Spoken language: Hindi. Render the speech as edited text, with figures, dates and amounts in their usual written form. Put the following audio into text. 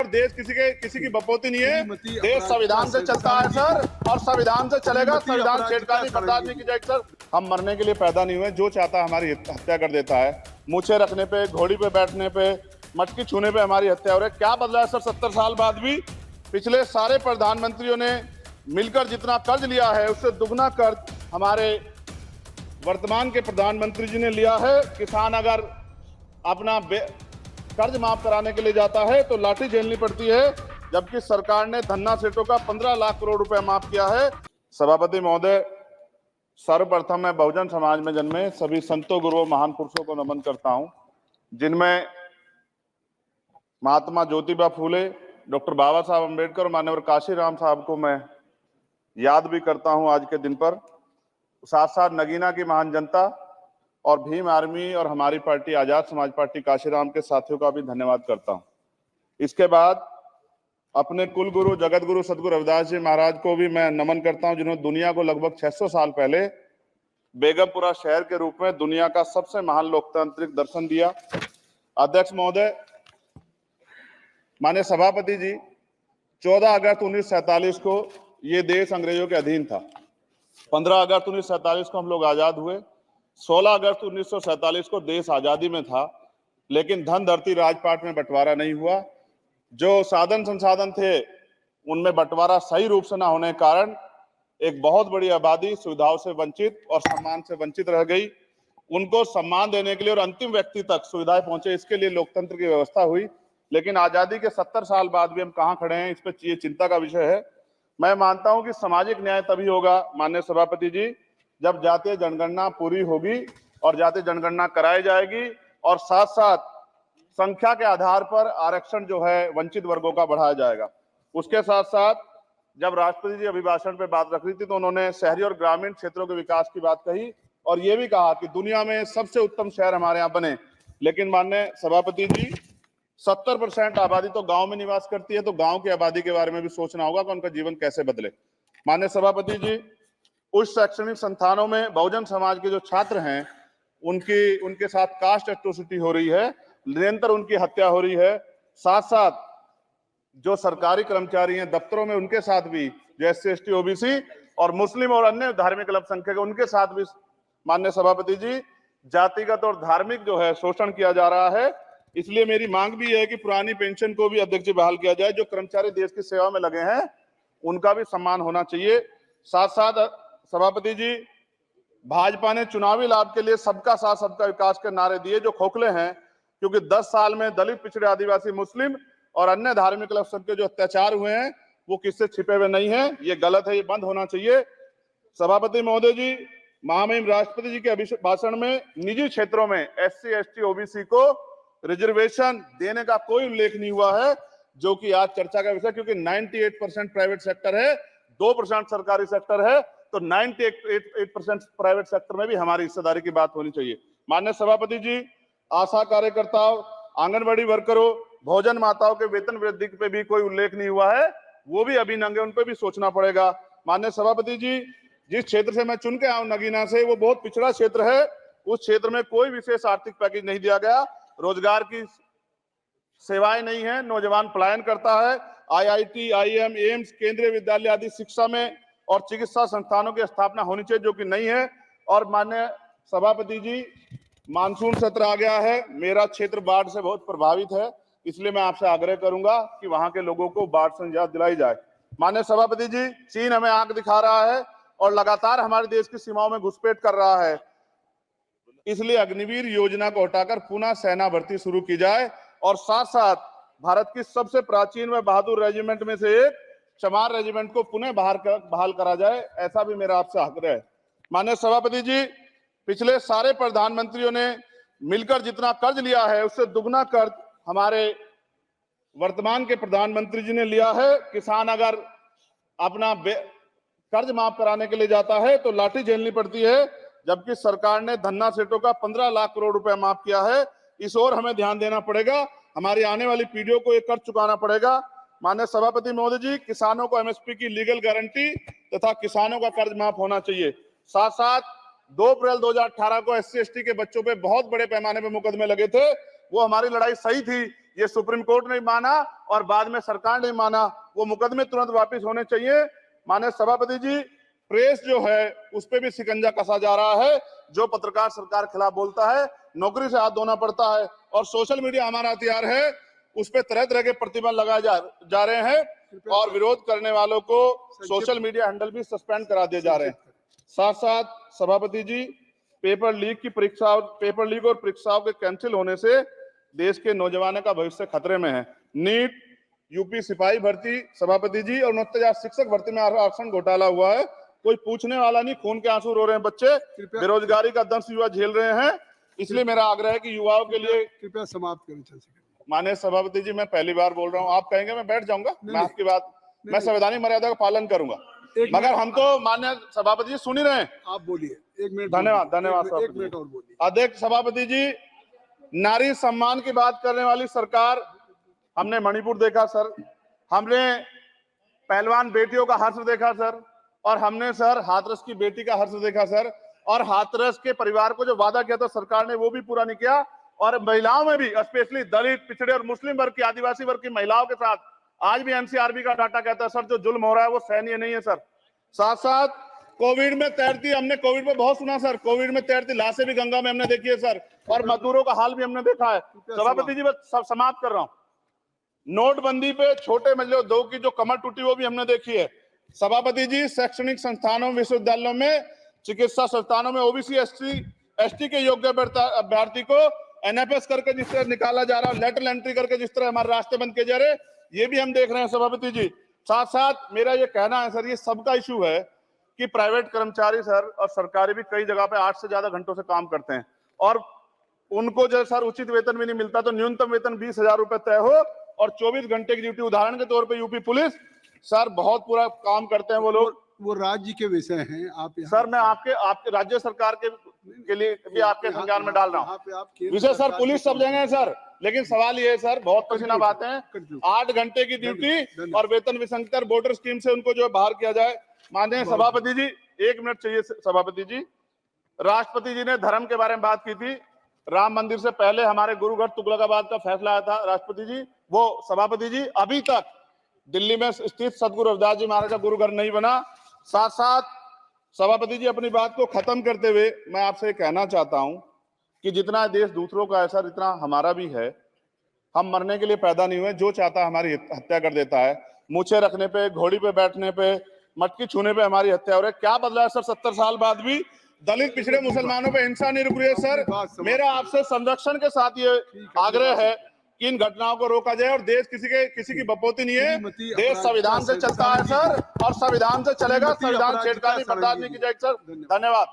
देश किसी की बपोती नहीं है। देश संविधान से चलता है सर, और संविधान से चलेगा। संविधान छेड़खानी बर्दाश्त नहीं की जाएगी सर। हम मरने के लिए पैदा नहीं हुए। जो चाहता है हमारी हत्या कर देता है। मूछे रखने पे, घोड़ी पे बैठने पे, मटकी छूने पे हमारी हत्या हो रही है। क्या बदला है सर 70 साल बाद भी? पिछले सारे प्रधानमंत्रियों ने मिलकर जितना कर्ज लिया है उससे दुगना कर्ज हमारे वर्तमान के प्रधानमंत्री जी ने लिया है। किसान अगर अपना कर्ज माफ कराने के लिए जाता है तो लाठी झेलनी पड़ती है, जबकि सरकार ने धन्ना सेठों का 15 लाख करोड़ रुपए माफ किया है। सभापति महोदय, सर्वप्रथम मैं बहुजन समाज में जन्मे सभी संतों, गुरुओं, महान पुरुषों को नमन करता हूं, जिनमें महात्मा ज्योतिबा फूले, डॉक्टर बाबा साहब अम्बेडकर और माननीय काशीराम साहब को मैं याद भी करता हूं आज के दिन पर। साथ साथ नगीना की महान जनता और भीम आर्मी और हमारी पार्टी आजाद समाज पार्टी काशीराम के साथियों का भी धन्यवाद करता हूं। इसके बाद अपने कुल गुरु जगत गुरु सदगुरु रविदास जी महाराज को भी मैं नमन करता हूं, जिन्होंने दुनिया को लगभग 600 साल पहले बेगमपुरा शहर के रूप में दुनिया का सबसे महान लोकतांत्रिक दर्शन दिया। अध्यक्ष महोदय, माननीय सभापति जी, 14 अगस्त 1947 को ये देश अंग्रेजों के अधीन था। 15 अगस्त 1947 को हम लोग आजाद हुए। 16 अगस्त 1947 को देश आजादी में था, लेकिन धन धरती राजपाट में बंटवारा नहीं हुआ। जो साधन संसाधन थे उनमें बंटवारा सही रूप से न होने के कारण एक बहुत बड़ी आबादी सुविधाओं से वंचित और सम्मान से वंचित रह गई। उनको सम्मान देने के लिए और अंतिम व्यक्ति तक सुविधाएं पहुंचे, इसके लिए लोकतंत्र की व्यवस्था हुई। लेकिन आजादी के 70 साल बाद भी हम कहां खड़े हैं, इस पर ये चिंता का विषय है। मैं मानता हूं कि सामाजिक न्याय तभी होगा माननीय सभापति जी, जब जातीय जनगणना पूरी होगी और जातीय जनगणना कराई जाएगी, और साथ साथ संख्या के आधार पर आरक्षण जो है वंचित वर्गों का बढ़ाया जाएगा। उसके साथ साथ जब राष्ट्रपति जी अभिभाषण पे बात रख रही थी तो उन्होंने शहरी और ग्रामीण क्षेत्रों के विकास की बात कही और ये भी कहा कि दुनिया में सबसे उत्तम शहर हमारे यहाँ बने। लेकिन माननीय सभापति जी, 70% आबादी तो गांव में निवास करती है, तो गांव की आबादी के बारे में भी सोचना होगा कि उनका जीवन कैसे बदले। माननीय सभापति जी, उच्च शैक्षणिक संस्थानों में बहुजन समाज के जो छात्र हैं उनके साथ कास्ट एट्रोसिटी हो रही है, निरंतर उनकी हत्या हो रही है। साथ साथ जो सरकारी कर्मचारी हैं दफ्तरों में, उनके साथ भी जो SC ST OBC और मुस्लिम और अन्य धार्मिक अल्पसंख्यक उनके साथ भी माननीय सभापति जी जातिगत और धार्मिक जो है शोषण किया जा रहा है। इसलिए मेरी मांग भी है कि पुरानी पेंशन को भी अध्यक्ष जी बहाल किया जाए। जो कर्मचारी देश की सेवा में लगे हैं उनका भी सम्मान होना चाहिए। साथ साथ सभापति जी, भाजपा ने चुनावी लाभ के लिए सबका साथ सबका विकास के नारे दिए जो खोखले हैं, क्योंकि 10 साल में दलित, पिछड़े, आदिवासी, मुस्लिम और अन्य धार्मिक अल्पसंख्यक के जो अत्याचार हुए हैं वो किससे छिपे हुए नहीं है। ये गलत है, ये बंद होना चाहिए। सभापति महोदय जी, महामहिम राष्ट्रपति जी के भाषण में निजी क्षेत्रों में SC ST OBC को रिजर्वेशन देने का कोई उल्लेख नहीं हुआ है, जो कि आज चर्चा का विषय, क्योंकि 98% प्राइवेट सेक्टर है, 2% सरकारी सेक्टर है, तो 98% प्राइवेट सेक्टर में भी हमारी हिस्सेदारी की बात होनी चाहिए। माननीय सभापति जी, आशा कार्यकर्ताओं, आंगनबाड़ी वर्करों, भोजन माताओं के वेतन वृद्धि पे भी कोई उल्लेख नहीं हुआ है, वो भी अभी नंगे, उन पे भी सोचना पड़ेगा। माननीय सभापति जी, जिस क्षेत्र से मैं चुन के आऊं नगीना से, वो बहुत पिछड़ा क्षेत्र है। उस क्षेत्र में कोई विशेष आर्थिक पैकेज नहीं दिया गया, रोजगार की सेवाएं नहीं है, नौजवान पलायन करता है। IIT, IIM, एम्स, केंद्रीय विद्यालय आदि शिक्षा में और चिकित्सा संस्थानों की स्थापना होनी चाहिए, जो कि नहीं है। और माननीय सभापति जी, मानसून सत्र आ गया है, मेरा क्षेत्र बाढ़ से बहुत प्रभावित है, इसलिए मैं आपसे आग्रह करूंगा कि वहां के लोगों को बाढ़ से निजात दिलाई जाए। माननीय सभापति जी, चीन हमें आंख दिखा रहा है और लगातार हमारे देश की सीमाओं में घुसपैठ कर रहा है, इसलिए अग्निवीर योजना को हटाकर पुनः सेना भर्ती शुरू की जाए और साथ साथ भारत की सबसे प्राचीन व बहादुर रेजिमेंट में से एक चमार रेजिमेंट को पुनः बहाल करा जाए, ऐसा भी मेरा आपसे आग्रह है। माननीय सभापति जी, पिछले सारे प्रधानमंत्रियों ने मिलकर जितना कर्ज लिया है उससे दुगना कर्ज हमारे वर्तमान के प्रधानमंत्री जी ने लिया है। किसान अगर अपना कर्ज माफ कराने के लिए जाता है तो लाठी झेलनी पड़ती है, जबकि सरकार ने धन्ना सेठों का 15 लाख करोड़ रुपए माफ किया है। इस ओर हमें ध्यान देना पड़ेगा, हमारी आने वाली पीढ़ियों को ये कर्ज चुकाना पड़ेगा। माननीय सभापति महोदय जी, किसानों को MSP की लीगल गारंटी तथा किसानों का कर्ज माफ होना चाहिए। साथ साथ 2 अप्रैल 2018 को SC ST के बच्चों पे बहुत बड़े पैमाने पे मुकदमे लगे थे, वो हमारी लड़ाई सही थी। ये सुप्रीम कोर्ट ने माना और बाद में सरकार ने माना, वो मुकदमे तुरंत वापस होने चाहिए। माननीय सभापति जी, प्रेस जो है उस पे भी शिकंजा कसा जा रहा है। जो पत्रकार सरकार के खिलाफ बोलता है नौकरी से हाथ धोना पड़ता है, और सोशल मीडिया हमारा हथियार है, उस पे तरह तरह के प्रतिबंध लगाए जा रहे हैं और विरोध करने वालों को सोशल मीडिया हैंडल भी सस्पेंड करा दिए जा रहे हैं। साथ साथ सभापति जी, पेपर लीक और परीक्षाओं के कैंसिल होने से देश के नौजवानों का भविष्य खतरे में है। नीट, यूपी सिपाही भर्ती सभापति जी और 69,000 शिक्षक भर्ती में आरक्षण घोटाला हुआ है, कोई पूछने वाला नहीं, खून के आंसू रो रहे हैं बच्चे, बेरोजगारी का दंश युवा झेल रहे हैं। इसलिए मेरा आग्रह है कि युवाओं के लिए कृपया समाप्त करें। माननीय सभापति जी, मैं पहली बार बोल रहा हूँ, आप कहेंगे मैं बैठ जाऊंगा, मैं आपकी बात, मैं संवैधानिक मर्यादा का पालन करूंगा, मगर हम तो माननीय सभापति जी सुन ही रहे हैं। आप बोलिए, 1 मिनट। धन्यवाद। 1 मिनट और बोलिए। अध्यक्ष सभापति जी, नारी सम्मान की बात करने वाली सरकार, हमने मणिपुर देखा सर, हमने पहलवान बेटियों का हर्ष देखा सर, और हमने सर हाथरस की बेटी का हर्ष देखा सर, और हाथरस के परिवार को जो वादा किया था सरकार ने वो भी पूरा नहीं किया। और महिलाओं में भी, स्पेशली दलित, पिछड़े और मुस्लिम वर्ग की, आदिवासी वर्ग की महिलाओं के साथ आज भी एनसीआरबी का डाटा कहता है सर जो जुल्म हो रहा है वो सहनीय नहीं है सर। साथ साथ कोविड में तैरती, हमने कोविड में बहुत सुना सर, कोविड में तैरती लाशें भी गंगा में हमने देखी है सर, और मजदूरों का हाल भी हमने देखा है। सभापति जी, मैं सब समाप्त कर रहा हूँ। नोटबंदी पे छोटे मजले उद्योग की जो कमर टूटी वो भी हमने देखी है। सभापति जी, शैक्षणिक संस्थानों, विश्वविद्यालयों में, चिकित्सा संस्थानों में ओबीसी एसटी के योग्य अभ्यर्थी को एनएफएस करके जिस तरह निकाला जा रहा है, लेटरल एंट्री करके जिस तरह हमारे रास्ते बंद किए जा रहे, ये भी हम देख रहे हैं सभापति जी। साथ साथ मेरा ये कहना है सर, ये सबका इश्यू है कि प्राइवेट कर्मचारी सर और सरकारी भी कई जगह पे 8 से ज्यादा घंटों से काम करते हैं, और उनको जो सर उचित वेतन भी नहीं मिलता, तो न्यूनतम वेतन 20,000 रुपए तय हो और 24 घंटे की ड्यूटी। उदाहरण के तौर पर यूपी पुलिस सर बहुत पूरा काम करते हैं वो लोग, वो राज्य के विषय हैं। आप सर मैं आपके राज्य सरकार के लिए भी आपके संज्ञान में डाल रहा हूँ विषय सर, पुलिस सब जगह है सर, लेकिन सवाल ये है सर, बहुत पसीना बातें हैं, 8 घंटे की ड्यूटी और वेतन विसंगति, बोर्डर स्कीम से उनको जो है बाहर किया जाए। माननीय सभापति जी, 1 मिनट चाहिए सभापति जी। राष्ट्रपति जी ने धर्म के बारे में बात की थी, राम मंदिर से पहले हमारे गुरुघर तुगलकाबाद का फैसला आया था राष्ट्रपति जी, वो सभापति जी अभी तक दिल्ली में स्थित सदगुरु रविदास जी महाराज का गुरुघर नहीं बना। साथ साथ सभापति जी, अपनी बात को खत्म करते हुए मैं आपसे कहना चाहता हूं कि जितना देश दूसरों का है सर, इतना हमारा भी है। हम मरने के लिए पैदा नहीं हुए, जो चाहता है हमारी हत्या कर देता है। मूछें रखने पे, घोड़ी पे बैठने पे, मटकी छूने पे हमारी हत्या हो रही है। क्या बदला है सर 70 साल बाद भी? दलित, पिछड़े, मुसलमानों पे हिंसा नहीं रुक रही है सर। मेरा आपसे संरक्षण के साथ ये आग्रह है कि इन घटनाओं को रोका जाए, और देश किसी की बपोती नहीं है, देश संविधान से चलता है सर, और संविधान से चलेगा, संविधान छेड़खानी बर्दाश्त नहीं की जाएगी सर। धन्यवाद।